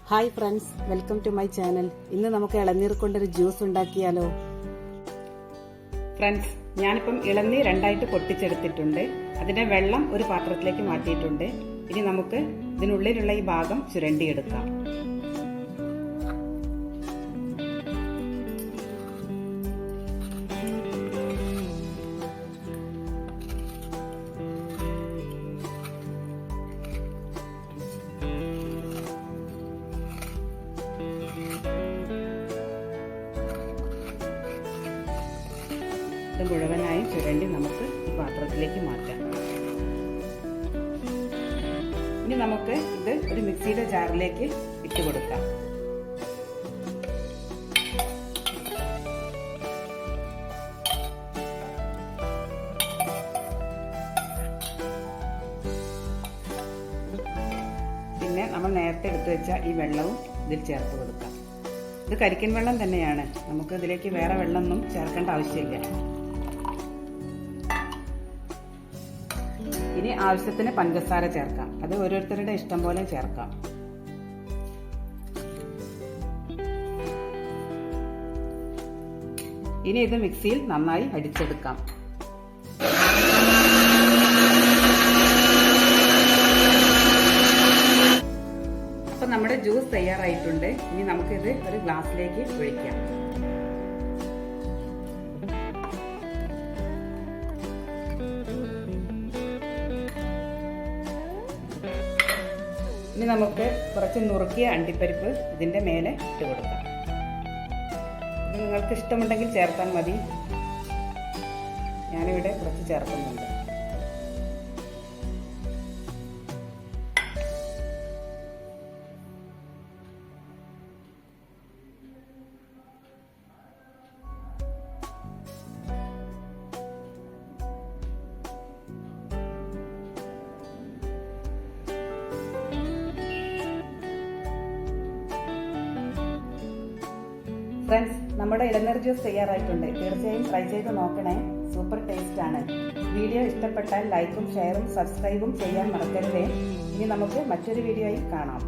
Hi friends, welcome to my channel. ഇന്ന് നമുക്ക് ഇളനീർ കൊണ്ടൊരു ജ്യൂസ് ഉണ്ടാക്കിയാലോ? ഫ്രണ്ട്സ്, ഞാനിപ്പം ഇളനീർ രണ്ടായിട്ട് പൊട്ടിച്ചെടുത്തിട്ടുണ്ട്. അതിന്റെ വെള്ളം ഒരു പാത്രത്തിലേക്ക് മാറ്റിയിട്ടുണ്ട്. ഇനി നമുക്ക് ഇതിനുള്ളിലുള്ള ഈ ഭാഗം ചുരണ്ടിയെടുക്കാം. ഇത് മുഴുവനായും ചുരണ്ടി നമുക്ക് ഈ പാത്രത്തിലേക്ക് മാറ്റാം. ഇനി നമുക്ക് ഇത് ഒരു മിക്സിയുടെ ജാറിലേക്ക് ഇട്ട് കൊടുക്കാം. പിന്നെ നമ്മൾ നേരത്തെ എടുത്തു വെച്ച ഈ വെള്ളവും ഇതിൽ ചേർത്ത് കൊടുക്കാം. ഇത് കരിക്കൻ വെള്ളം തന്നെയാണ്, നമുക്ക് ഇതിലേക്ക് വേറെ വെള്ളമൊന്നും ചേർക്കേണ്ട ആവശ്യമില്ല. ഇനി ആവശ്യത്തിന് പഞ്ചസാര ചേർക്കാം. അത് ഓരോരുത്തരുടെ ഇഷ്ടം പോലെ ചേർക്കാം. ഇനി ഇത് മിക്സിയിൽ നന്നായി അടിച്ചെടുക്കാം. അപ്പൊ നമ്മുടെ ജ്യൂസ് തയ്യാറായിട്ടുണ്ട്. ഇനി നമുക്കിത് ഒരു ഗ്ലാസ്സിലേക്ക് ഒഴിക്കാം. ഇനി നമുക്ക് കുറച്ച് നുറുക്കിയ അണ്ടിപ്പരിപ്പ് ഇതിന്റെ മേലെ ഇട്ട് കൊടുക്കാം. നിങ്ങൾക്ക് ഇഷ്ടമുണ്ടെങ്കിൽ ചേർത്താൽ മതി. ഞാനിവിടെ കുറച്ച് ചേർക്കുന്നുണ്ട്. ഫ്രണ്ട്സ്, നമ്മുടെ ഇളനീർ ജ്യൂസ് തയ്യാറായിട്ടുണ്ട്. തീർച്ചയായും ട്രൈ ചെയ്ത് നോക്കണേ. സൂപ്പർ ടേസ്റ്റ് ആണ്. വീഡിയോ ഇഷ്ടപ്പെട്ടാൽ ലൈക്കും ഷെയറും സബ്സ്ക്രൈബും ചെയ്യാൻ മറക്കരുതേ. ഇനി നമുക്ക് മറ്റൊരു വീഡിയോയിൽ കാണാം.